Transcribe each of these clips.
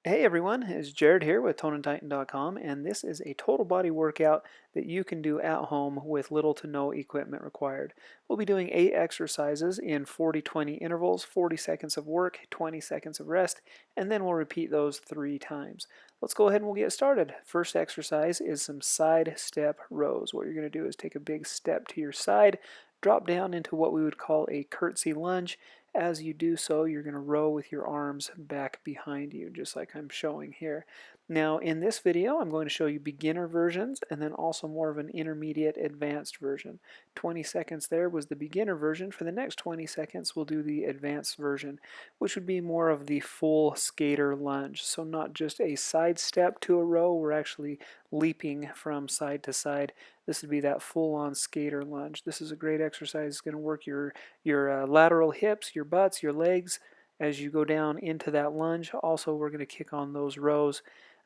Hey everyone, it's Jared here with ToneandTitan.com, and this is a total body workout that you can do at home with little to no equipment required. We'll be doing 8 exercises in 40-20 intervals, 40 seconds of work, 20 seconds of rest, and then we'll repeat those 3 times. Let's go ahead and we'll get started. First exercise is some side step rows. What you're going to do is take a big step to your side, drop down into what we would call a curtsy lunge. As you do so, you're going to row with your arms back behind you, just like I'm showing here. Now, in this video, I'm going to show you beginner versions and then also more of an intermediate advanced version. 20 seconds there was the beginner version. For the next 20 seconds, we'll do the advanced version, which would be more of the full skater lunge. So not just a side step to a row, we're actually leaping from side to side. This would be that full-on skater lunge. This is a great exercise. It's going to work your lateral hips, your butts, your legs as you go down into that lunge. Also, we're going to kick on those rows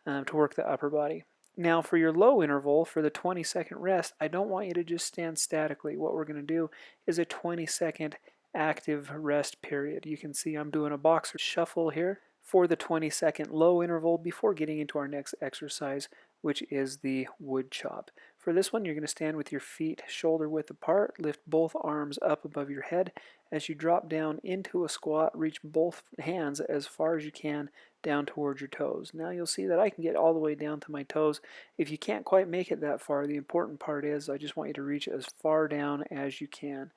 to work the upper body. Now, for your low interval, for the 20-second rest, I don't want you to just stand statically. What we're going to do is a 20-second active rest period. You can see I'm doing a boxer shuffle here for the 20-second low interval before getting into our next exercise, which is the wood chop. For this one, you're going to stand with your feet shoulder width apart, lift both arms up above your head. As you drop down into a squat, reach both hands as far as you can down towards your toes. Now you'll see that I can get all the way down to my toes. If you can't quite make it that far, the important part is I just want you to reach as far down as you can.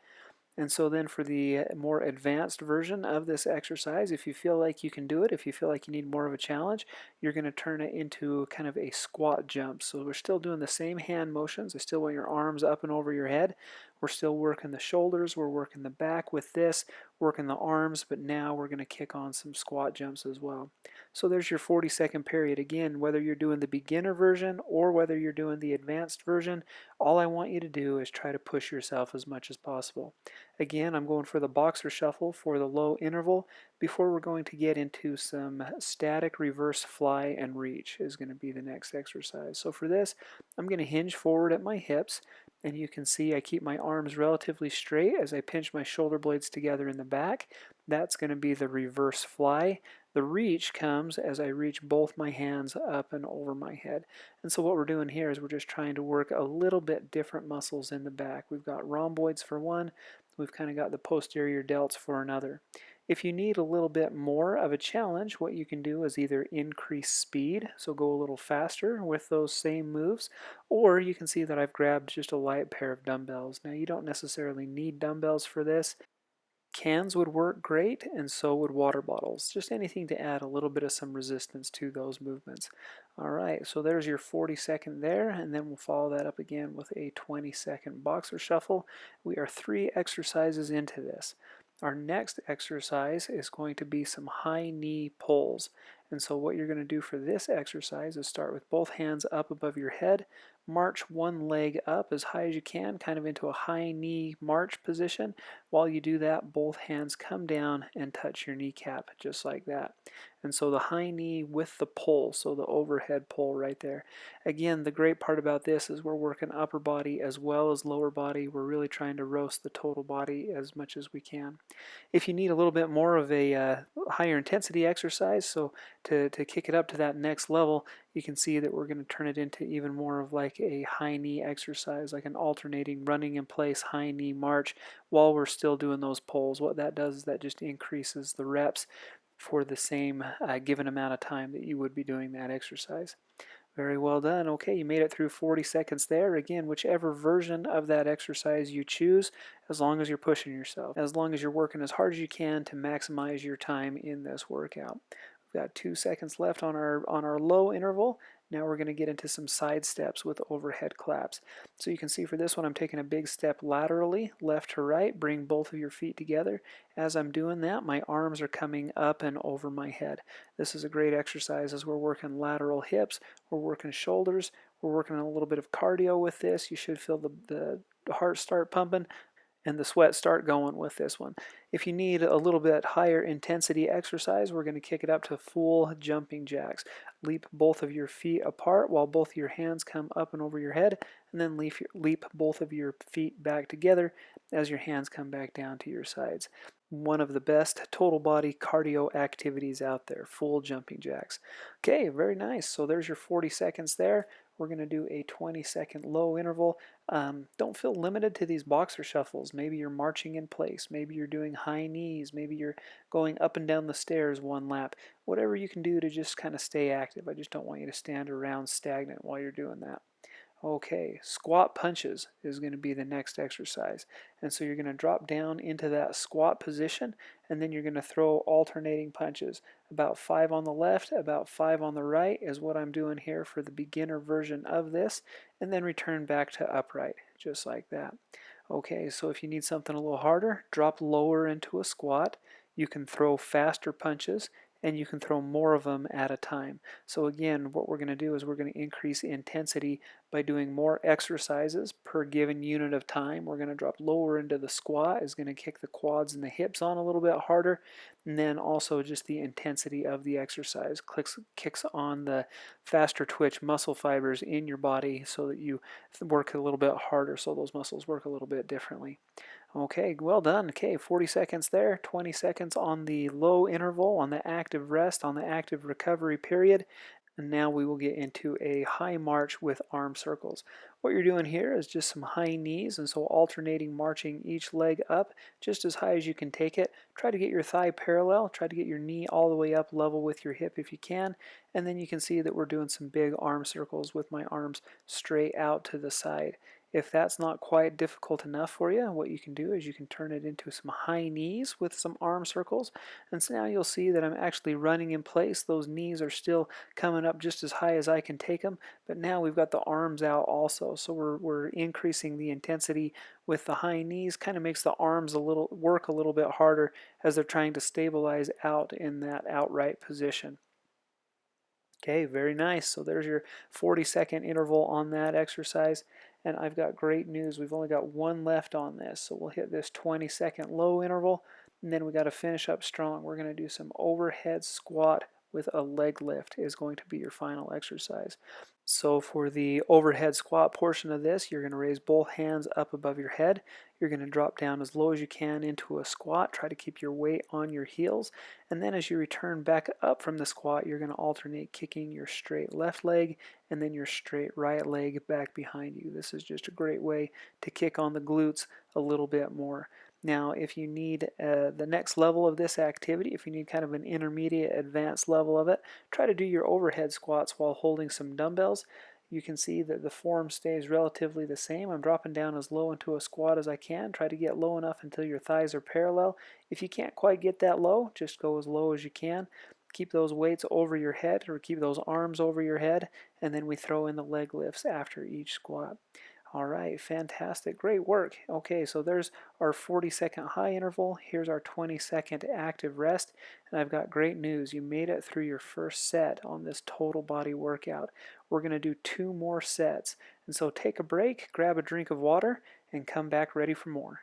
And so then for the more advanced version of this exercise, if you feel like you can do it, if you feel like you need more of a challenge, you're going to turn it into kind of a squat jump. So we're still doing the same hand motions. I still want your arms up and over your head. We're still working the shoulders. We're working the back with this, working the arms, but now we're going to kick on some squat jumps as well. So there's your 40-second period. Again, whether you're doing the beginner version or whether you're doing the advanced version, all I want you to do is try to push yourself as much as possible. Again, I'm going for the boxer shuffle for the low interval before we're going to get into some static reverse fly and reach is going to be the next exercise. So for this, I'm going to hinge forward at my hips, and you can see I keep my arms relatively straight as I pinch my shoulder blades together in the back. That's going to be the reverse fly. The reach comes as I reach both my hands up and over my head. And so what we're doing here is we're just trying to work a little bit different muscles in the back. We've got rhomboids for one. We've kind of got the posterior delts for another. If you need a little bit more of a challenge, what you can do is either increase speed, so go a little faster with those same moves, or you can see that I've grabbed just a light pair of dumbbells. Now you don't necessarily need dumbbells for this. Cans would work great, and so would water bottles. Just anything to add a little bit of some resistance to those movements. All right, so there's your 40-second there, and then we'll follow that up again with a 20-second boxer shuffle. We are 3 exercises into this. Our next exercise is going to be some high knee pulls. And so what you're going to do for this exercise is start with both hands up above your head, march one leg up as high as you can, kind of into a high knee march position. While you do that, both hands come down and touch your kneecap, just like that. And so the high knee with the pull, so the overhead pull right there. Again, the great part about this is we're working upper body as well as lower body. We're really trying to roast the total body as much as we can. If you need a little bit more of a higher intensity exercise, so to kick it up to that next level, you can see that we're going to turn it into even more of like a high knee exercise, like an alternating running in place high knee march while we're still doing those pulls. What that does is that just increases the reps for the same given amount of time that you would be doing that exercise. Very well done. Okay, you made it through 40 seconds there. Again, whichever version of that exercise you choose, as long as you're pushing yourself, as long as you're working as hard as you can to maximize your time in this workout. We've got 2 seconds left on our low interval. Now we're going to get into some side steps with overhead claps. So you can see for this one I'm taking a big step laterally, left to right, bring both of your feet together. As I'm doing that, my arms are coming up and over my head. This is a great exercise as we're working lateral hips, we're working shoulders, we're working a little bit of cardio with this. You should feel the heart start pumping and the sweat start going with this one. If you need a little bit higher intensity exercise, we're going to kick it up to full jumping jacks. Leap both of your feet apart while both of your hands come up and over your head, and then leap both of your feet back together as your hands come back down to your sides. one of the best total body cardio activities out there, full jumping jacks. Okay, very nice. So there's your 40 seconds there. We're going to do a 20-second low interval. Don't feel limited to these boxer shuffles. Maybe you're marching in place. Maybe you're doing high knees. Maybe you're going up and down the stairs one lap. Whatever you can do to just kind of stay active. I just don't want you to stand around stagnant while you're doing that. Okay, squat punches is going to be the next exercise. And so you're going to drop down into that squat position, and then you're going to throw alternating punches. About 5 on the left, about 5 on the right is what I'm doing here for the beginner version of this, and then return back to upright, just like that. Okay, so if you need something a little harder, drop lower into a squat. You can throw faster punches, and you can throw more of them at a time. So again, what we're going to do is we're going to increase intensity by doing more exercises per given unit of time. We're going to drop lower into the squat, is going to kick the quads and the hips on a little bit harder, and then also just the intensity of the exercise kicks on the faster twitch muscle fibers in your body so that you work a little bit harder, so those muscles work a little bit differently. Okay, well done. Okay, 40 seconds there, 20 seconds on the low interval, on the active rest, on the active recovery period. And now we will get into a high march with arm circles. What you're doing here is just some high knees, and so alternating marching each leg up just as high as you can take it. Try to get your thigh parallel, try to get your knee all the way up level with your hip if you can, and then you can see that we're doing some big arm circles with my arms straight out to the side. If that's not quite difficult enough for you, what you can do is you can turn it into some high knees with some arm circles. And so now you'll see that I'm actually running in place. Those knees are still coming up just as high as I can take them, but now we've got the arms out also. So we're increasing the intensity with the high knees. Kind of makes the arms work a little bit harder as they're trying to stabilize out in that outright position. Okay, very nice. So there's your 40-second interval on that exercise. And I've got great news. We've only got one left on this. So we'll hit this 20-second low interval, and then we got to finish up strong. We're going to do some overhead squat with a leg lift is going to be your final exercise. So for the overhead squat portion of this, you're going to raise both hands up above your head. You're going to drop down as low as you can into a squat. Try to keep your weight on your heels. And then as you return back up from the squat, you're going to alternate kicking your straight left leg and then your straight right leg back behind you. This is just a great way to kick on the glutes a little bit more. Now, if you need the next level of this activity, if you need kind of an intermediate advanced level of it, try to do your overhead squats while holding some dumbbells. You can see that the form stays relatively the same. I'm dropping down as low into a squat as I can. Try to get low enough until your thighs are parallel. If you can't quite get that low, just go as low as you can. Keep those weights over your head, or keep those arms over your head, and then we throw in the leg lifts after each squat. All right, fantastic, great work. Okay, so there's our 40-second high interval. Here's our 20-second active rest. And I've got great news. You made it through your first set on this total body workout. We're going to do 2 more sets. And so take a break, grab a drink of water, and come back ready for more.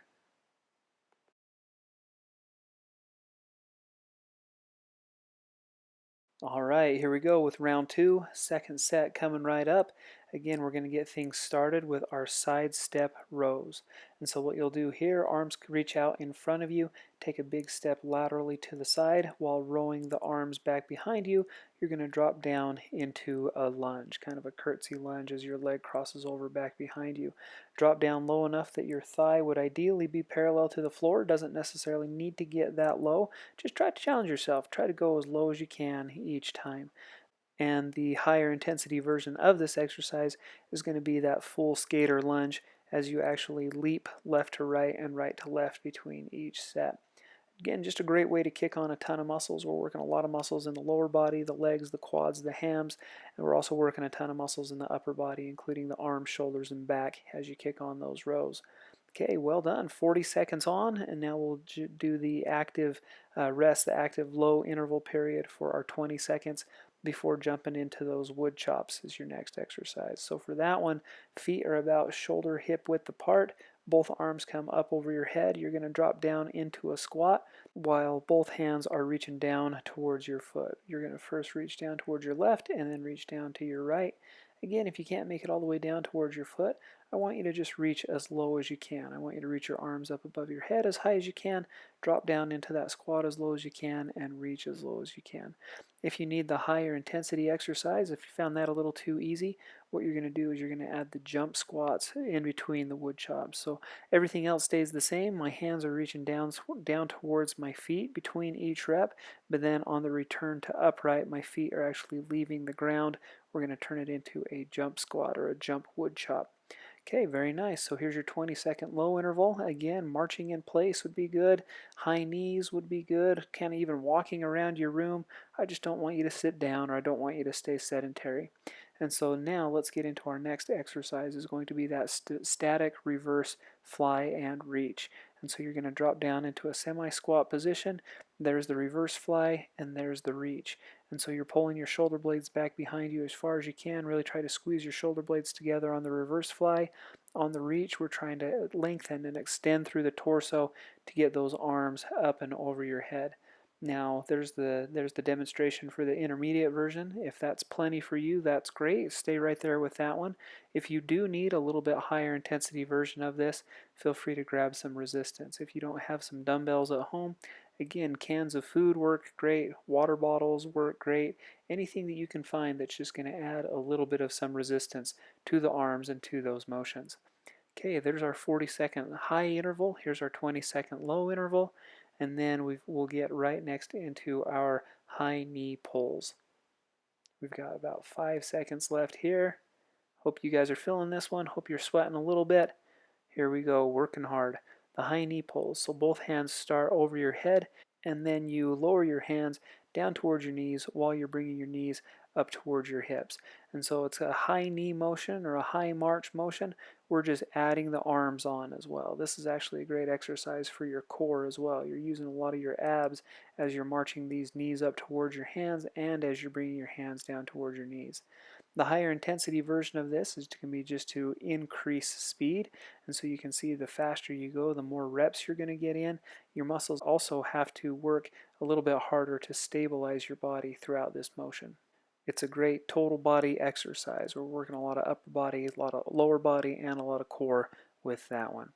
All right, here we go with round 2, second set coming right up. Again, we're going to get things started with our sidestep rows. And so what you'll do here, arms reach out in front of you, take a big step laterally to the side while rowing the arms back behind you. You're going to drop down into a lunge, kind of a curtsy lunge as your leg crosses over back behind you. Drop down low enough that your thigh would ideally be parallel to the floor. Doesn't necessarily need to get that low. Just try to challenge yourself. Try to go as low as you can each time. And the higher intensity version of this exercise is going to be that full skater lunge as you actually leap left to right and right to left between each set. Again, just a great way to kick on a ton of muscles. We're working a lot of muscles in the lower body, the legs, the quads, the hams, and we're also working a ton of muscles in the upper body, including the arms, shoulders, and back as you kick on those rows. Okay, well done. 40 seconds on, and now we'll do the active rest, the active low interval period for our 20 seconds before jumping into those wood chops as your next exercise. So for that one, feet are about shoulder hip width apart. Both arms come up over your head. You're going to drop down into a squat while both hands are reaching down towards your foot. You're going to first reach down towards your left and then reach down to your right. Again, if you can't make it all the way down towards your foot, I want you to just reach as low as you can. I want you to reach your arms up above your head as high as you can, drop down into that squat as low as you can, and reach as low as you can. If you need the higher intensity exercise, if you found that a little too easy, what you're going to do is you're going to add the jump squats in between the wood chops. So everything else stays the same. My hands are reaching down towards my feet between each rep, but then on the return to upright, my feet are actually leaving the ground. We're going to turn it into a jump squat or a jump wood chop. Okay, very nice. So here's your 20-second low interval. Again, marching in place would be good. High knees would be good. Kind of even walking around your room. I just don't want you to sit down, or I don't want you to stay sedentary. And so now let's get into our next exercise. Is going to be that static reverse fly and reach. And so you're going to drop down into a semi-squat position. There's the reverse fly and there's the reach. And so you're pulling your shoulder blades back behind you as far as you can. Really try to squeeze your shoulder blades together on the reverse fly. On the reach, we're trying to lengthen and extend through the torso to get those arms up and over your head. Now, there's the demonstration for the intermediate version. If that's plenty for you, that's great. Stay right there with that one. If you do need a little bit higher intensity version of this, feel free to grab some resistance. If you don't have some dumbbells at home, again, cans of food work great, water bottles work great, anything that you can find that's just going to add a little bit of some resistance to the arms and to those motions. Okay, there's our 40-second high interval. Here's our 20-second low interval. And then we'll get right next into our high knee pulls. We've got about 5 seconds left here. Hope you guys are feeling this one. Hope you're sweating a little bit. Here we go, working hard. The high knee pulls. So both hands start over your head, and then you lower your hands down towards your knees while you're bringing your knees up towards your hips. And so it's a high knee motion or a high march motion. We're just adding the arms on as well. This is actually a great exercise for your core as well. You're using a lot of your abs as you're marching these knees up towards your hands and as you're bringing your hands down towards your knees. The higher intensity version of this can be just to increase speed, and so you can see the faster you go, the more reps you're going to get in. Your muscles also have to work a little bit harder to stabilize your body throughout this motion. It's a great total body exercise. We're working a lot of upper body, a lot of lower body, and a lot of core with that one.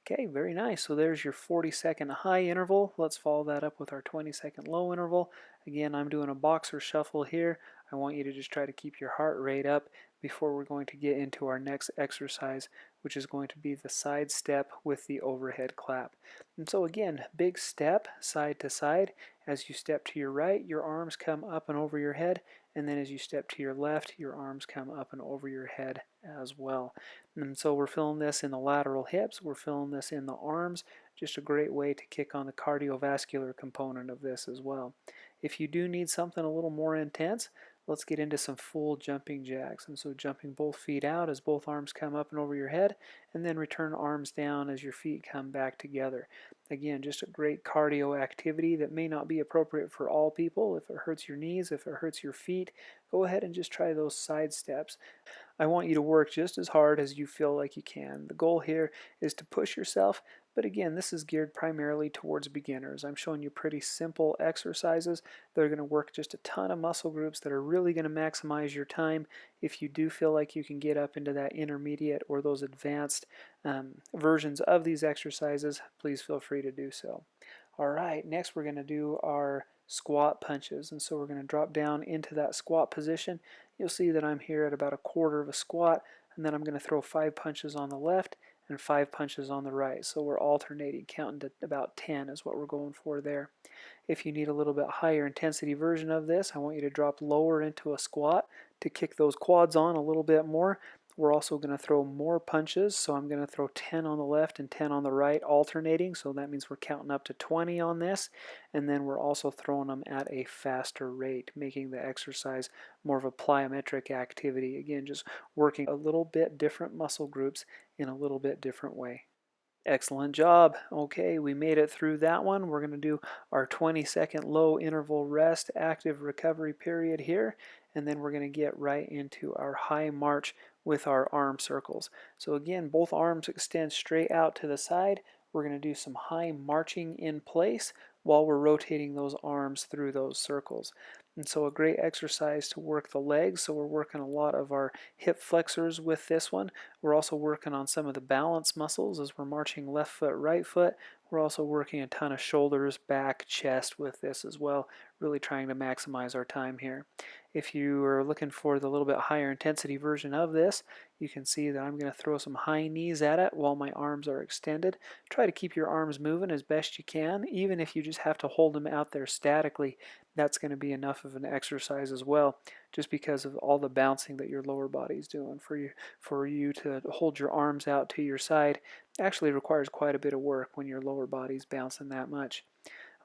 Okay, very nice. So there's your 40-second high interval. Let's follow that up with our 20-second low interval. Again, I'm doing a boxer shuffle here. I want you to just try to keep your heart rate up before we're going to get into our next exercise, which is going to be the side step with the overhead clap. And so again, big step side to side. As you step to your right, your arms come up and over your head, and then as you step to your left, your arms come up and over your head as well. And so we're feeling this in the lateral hips, we're feeling this in the arms, just a great way to kick on the cardiovascular component of this as well. If you do need something a little more intense, let's get into some full jumping jacks. And so jumping both feet out as both arms come up and over your head, and then return arms down as your feet come back together. Again, just a great cardio activity that may not be appropriate for all people. If it hurts your knees, if it hurts your feet, go ahead and just try those side steps. I want you to work just as hard as you feel like you can. The goal here is to push yourself, but again, this is geared primarily towards beginners. I'm showing you pretty simple exercises that are going to work just a ton of muscle groups that are really going to maximize your time. If you do feel like you can get up into that intermediate or those advanced versions of these exercises, please feel free to do so. All right, next we're going to do our squat punches, and so we're going to drop down into that squat position. You'll see that I'm here at about a quarter of a squat, and then I'm going to throw 5 punches on the left and 5 punches on the right. So we're alternating, counting to about 10 is what we're going for there. If you need a little bit higher intensity version of this, I want you to drop lower into a squat to kick those quads on a little bit more. We're also going to throw more punches, so I'm going to throw 10 on the left and 10 on the right, alternating, so that means we're counting up to 20 on this, and then we're also throwing them at a faster rate, making the exercise more of a plyometric activity. Again, just working a little bit different muscle groups in a little bit different way. Excellent job. Okay, we made it through that one. We're going to do our 20-second low interval rest active recovery period here, and then we're going to get right into our high march with our arm circles. So again, both arms extend straight out to the side. We're going to do some high marching in place while we're rotating those arms through those circles. And so a great exercise to work the legs. So we're working a lot of our hip flexors with this one. We're also working on some of the balance muscles as we're marching left foot, right foot. We're also working a ton of shoulders, back, chest with this as well, really trying to maximize our time here. If you are looking for the little bit higher intensity version of this, you can see that I'm going to throw some high knees at it while my arms are extended. Try to keep your arms moving as best you can. Even if you just have to hold them out there statically, that's going to be enough of an exercise as well, just because of all the bouncing that your lower body's doing. For you to hold your arms out to your side actually requires quite a bit of work when your lower body's bouncing that much.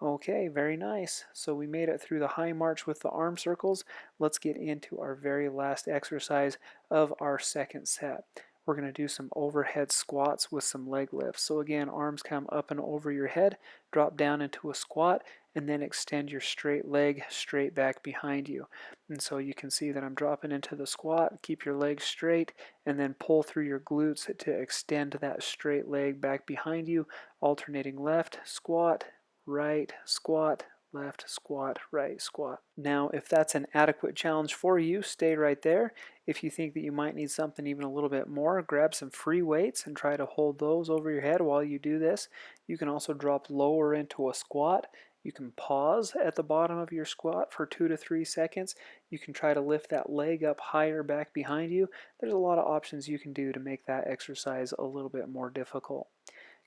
Okay, very nice. So we made it through the high march with the arm circles. Let's get into our very last exercise of our second set. We're going to do some overhead squats with some leg lifts. So again, arms come up and over your head, drop down into a squat, and then extend your straight leg straight back behind you. And so you can see that I'm dropping into the squat, keep your legs straight, and then pull through your glutes to extend that straight leg back behind you, alternating left, squat, right, squat, left, squat, right, squat. Now, if that's an adequate challenge for you, stay right there. If you think that you might need something even a little bit more, grab some free weights and try to hold those over your head while you do this. You can also drop lower into a squat. You can pause at the bottom of your squat for 2 to 3 seconds. You can try to lift that leg up higher back behind you. There's a lot of options you can do to make that exercise a little bit more difficult.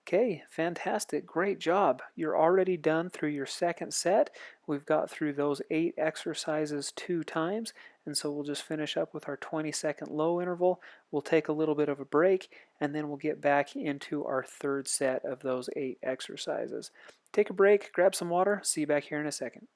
Okay, fantastic, great job. You're already done through your second set. We've got through those 8 exercises 2 times, and so we'll just finish up with our 20-second low interval. We'll take a little bit of a break, and then we'll get back into our third set of those 8 exercises. Take a break, grab some water, see you back here in a second.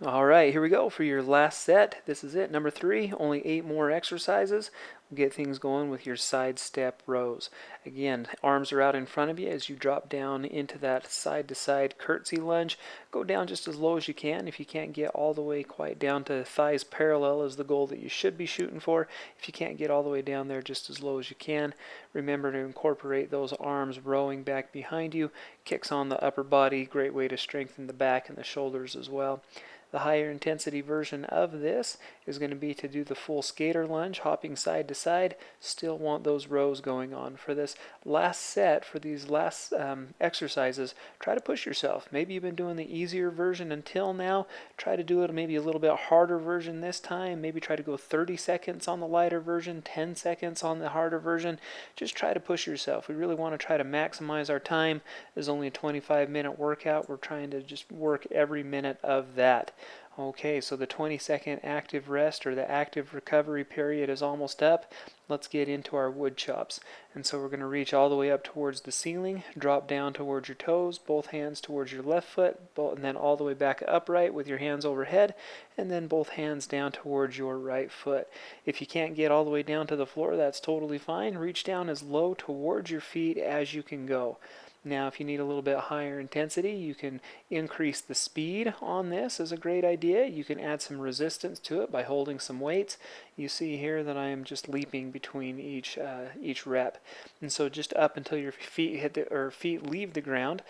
All right, here we go for your last set. This is it, number 3, only 8 more exercises. We'll get things going with your sidestep rows. Again, arms are out in front of you as you drop down into that side-to-side curtsy lunge. Go down just as low as you can. If you can't get all the way quite down to thighs parallel is the goal that you should be shooting for. If you can't get all the way down there, just as low as you can. Remember to incorporate those arms rowing back behind you. Kicks on the upper body, great way to strengthen the back and the shoulders as well. The higher intensity version of this is going to be to do the full skater lunge, hopping side to side. Still want those rows going on. For this last set, for these last exercises, try to push yourself. Maybe you've been doing the easier version until now. Try to do it maybe a little bit harder version this time. Maybe try to go 30 seconds on the lighter version, 10 seconds on the harder version. Just try to push yourself. We really want to try to maximize our time. There's only a 25-minute workout. We're trying to just work every minute of that. Okay, so the 20-second active rest or the active recovery period is almost up. Let's get into our wood chops. And so we're going to reach all the way up towards the ceiling, drop down towards your toes, both hands towards your left foot, and then all the way back upright with your hands overhead, and then both hands down towards your right foot. If you can't get all the way down to the floor, that's totally fine. Reach down as low towards your feet as you can go. Now, if you need a little bit higher intensity, you can increase the speed on this is a great idea. You can add some resistance to it by holding some weights. You see here that I am just leaping between each rep. And so just up until your feet leave the ground.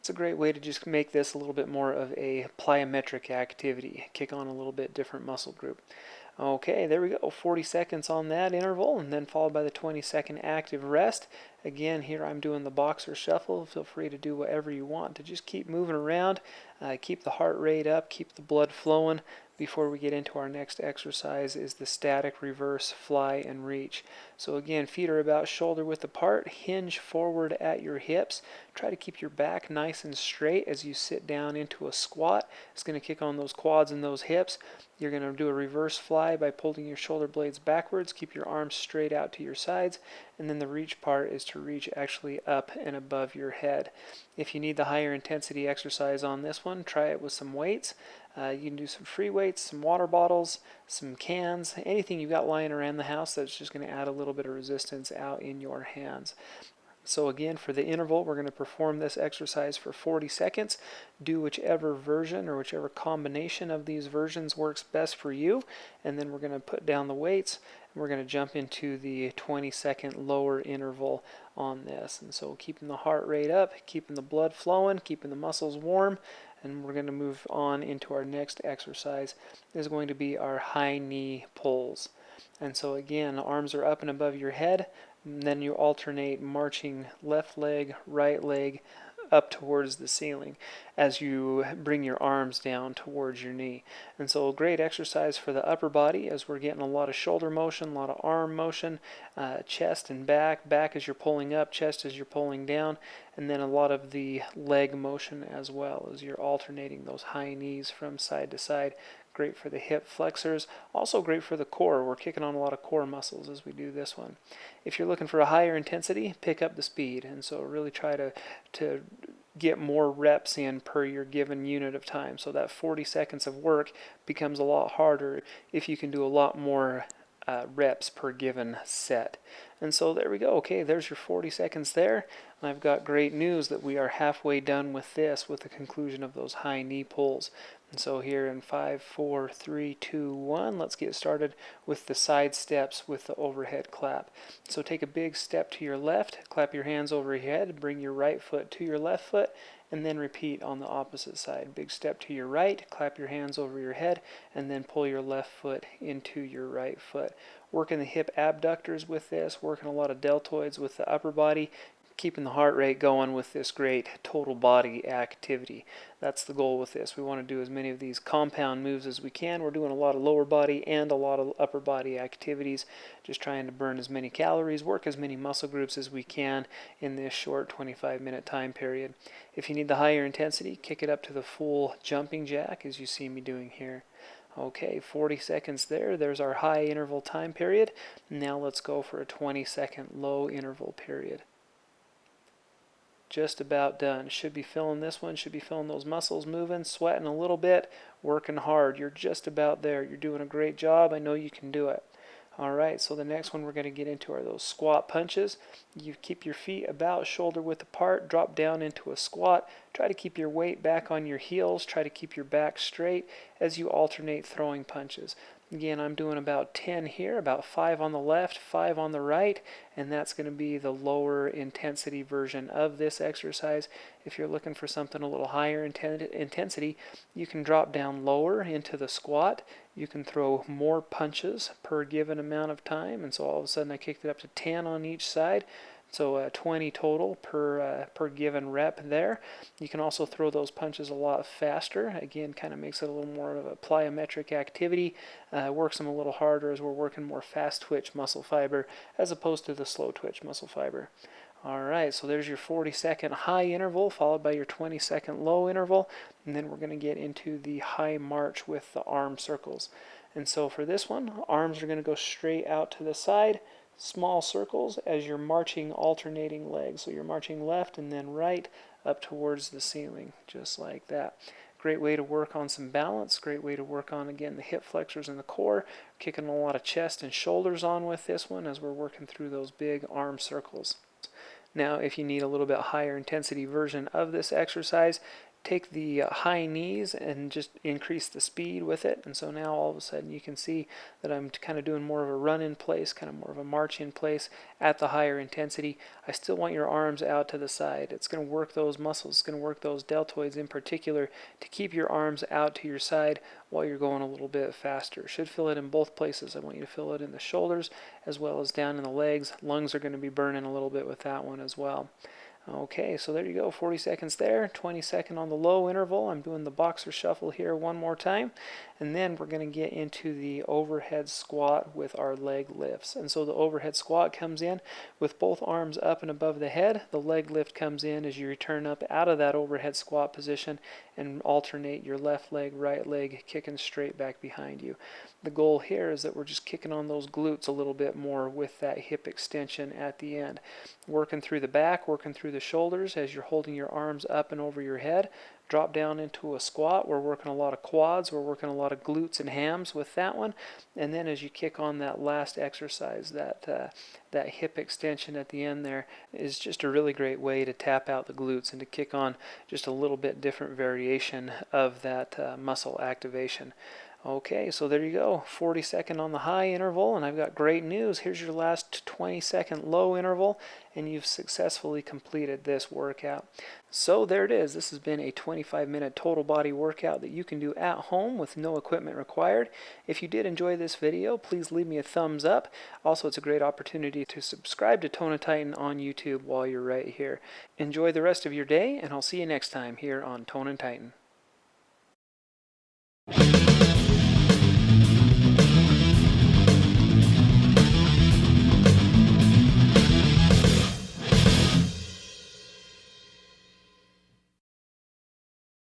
It's a great way to just make this a little bit more of a plyometric activity. Kick on a little bit different muscle group. Okay, there we go, 40 seconds on that interval, and then followed by the 20-second active rest. Again, here I'm doing the boxer shuffle. Feel free to do whatever you want to just keep moving around, keep the heart rate up, keep the blood flowing. Before we get into our next exercise is the static reverse fly and reach. So again, feet are about shoulder width apart, hinge forward at your hips. Try to keep your back nice and straight as you sit down into a squat. It's going to kick on those quads and those hips. You're going to do a reverse fly by pulling your shoulder blades backwards. Keep your arms straight out to your sides. And then the reach part is to reach actually up and above your head. If you need the higher intensity exercise on this one, try it with some weights. You can do some free weights, some water bottles, some cans, anything you've got lying around the house that's just going to add a little bit of resistance out in your hands. So again, for the interval, we're going to perform this exercise for 40 seconds. Do whichever version or whichever combination of these versions works best for you. And then we're going to put down the weights. We're going to jump into the 20-second lower interval on this. And so keeping the heart rate up, keeping the blood flowing, keeping the muscles warm, and we're going to move on into our next exercise. This is going to be our high knee pulls. And so again, arms are up and above your head, and then you alternate marching left leg, right leg, up towards the ceiling as you bring your arms down towards your knee. And so a great exercise for the upper body as we're getting a lot of shoulder motion, a lot of arm motion, chest and back as you're pulling up, chest as you're pulling down, and then a lot of the leg motion as well as you're alternating those high knees from side to side. Great for the hip flexors, also great for the core. We're kicking on a lot of core muscles as we do this one. If you're looking for a higher intensity, pick up the speed, and so really try to get more reps in per your given unit of time. So that 40 seconds of work becomes a lot harder if you can do a lot more reps per given set. And so there we go. Okay, there's your 40 seconds there. And I've got great news that we are halfway done with this, with the conclusion of those high knee pulls. And so here in 5, 4, 3, 2, 1, let's get started with the side steps with the overhead clap. So take a big step to your left, clap your hands over your head, bring your right foot to your left foot, and then repeat on the opposite side. Big step to your right, clap your hands over your head, and then pull your left foot into your right foot. Working the hip abductors with this, working a lot of deltoids with the upper body, keeping the heart rate going with this great total body activity. That's the goal with this. We want to do as many of these compound moves as we can. We're doing a lot of lower body and a lot of upper body activities, just trying to burn as many calories, work as many muscle groups as we can in this short 25-minute time period. If you need the higher intensity, kick it up to the full jumping jack as you see me doing here. Okay, 40 seconds there. There's our high interval time period. Now let's go for a 20-second low interval period. Just about done. Should be feeling this one, should be feeling those muscles moving, sweating a little bit, working hard. You're just about there. You're doing a great job. I know you can do it. All right, so the next one we're going to get into are those squat punches. You keep your feet about shoulder width apart, drop down into a squat. Try to keep your weight back on your heels. Try to keep your back straight as you alternate throwing punches. Again, I'm doing about 10 here, about 5 on the left, 5 on the right, and that's going to be the lower intensity version of this exercise. If you're looking for something a little higher intensity, you can drop down lower into the squat. You can throw more punches per given amount of time, and so all of a sudden I kicked it up to 10 on each side. So 20 total per given rep there. You can also throw those punches a lot faster. Again, kind of makes it a little more of a plyometric activity. Works them a little harder as we're working more fast twitch muscle fiber as opposed to the slow twitch muscle fiber. All right, so there's your 40-second high interval followed by your 20-second low interval. And then we're going to get into the high march with the arm circles. And so for this one, arms are going to go straight out to the side. Small circles as you're marching alternating legs. So you're marching left and then right up towards the ceiling, just like that. Great way to work on some balance. Great way to work on, again, the hip flexors and the core. Kicking a lot of chest and shoulders on with this one as we're working through those big arm circles. Now, if you need a little bit higher intensity version of this exercise, take the high knees and just increase the speed with it. And so now all of a sudden you can see that I'm kind of doing more of a run in place, kind of more of a march in place at the higher intensity. I still want your arms out to the side. It's going to work those muscles, it's going to work those deltoids in particular to keep your arms out to your side while you're going a little bit faster. Should feel it in both places. I want you to feel it in the shoulders as well as down in the legs. Lungs are going to be burning a little bit with that one as well. Okay, so there you go, 40 seconds there, 20-second on the low interval. I'm doing the boxer shuffle here one more time, and then we're going to get into the overhead squat with our leg lifts. And so the overhead squat comes in with both arms up and above the head. The leg lift comes in as you return up out of that overhead squat position and alternate your left leg, right leg, kicking straight back behind you. The goal here is that we're just kicking on those glutes a little bit more with that hip extension at the end. Working through the back, working through the shoulders as you're holding your arms up and over your head. Drop down into a squat. We're working a lot of quads. We're working a lot of glutes and hams with that one. And then as you kick on that last exercise, that hip extension at the end there is just a really great way to tap out the glutes and to kick on just a little bit different variation of that muscle activation. Okay, so there you go, 40-second on the high interval, and I've got great news. Here's your last 20-second low interval, and you've successfully completed this workout. So there it is. This has been a 25-minute total body workout that you can do at home with no equipment required. If you did enjoy this video, please leave me a thumbs up. Also, it's a great opportunity to subscribe to Tone and Tighten on YouTube while you're right here. Enjoy the rest of your day, and I'll see you next time here on Tone and Tighten.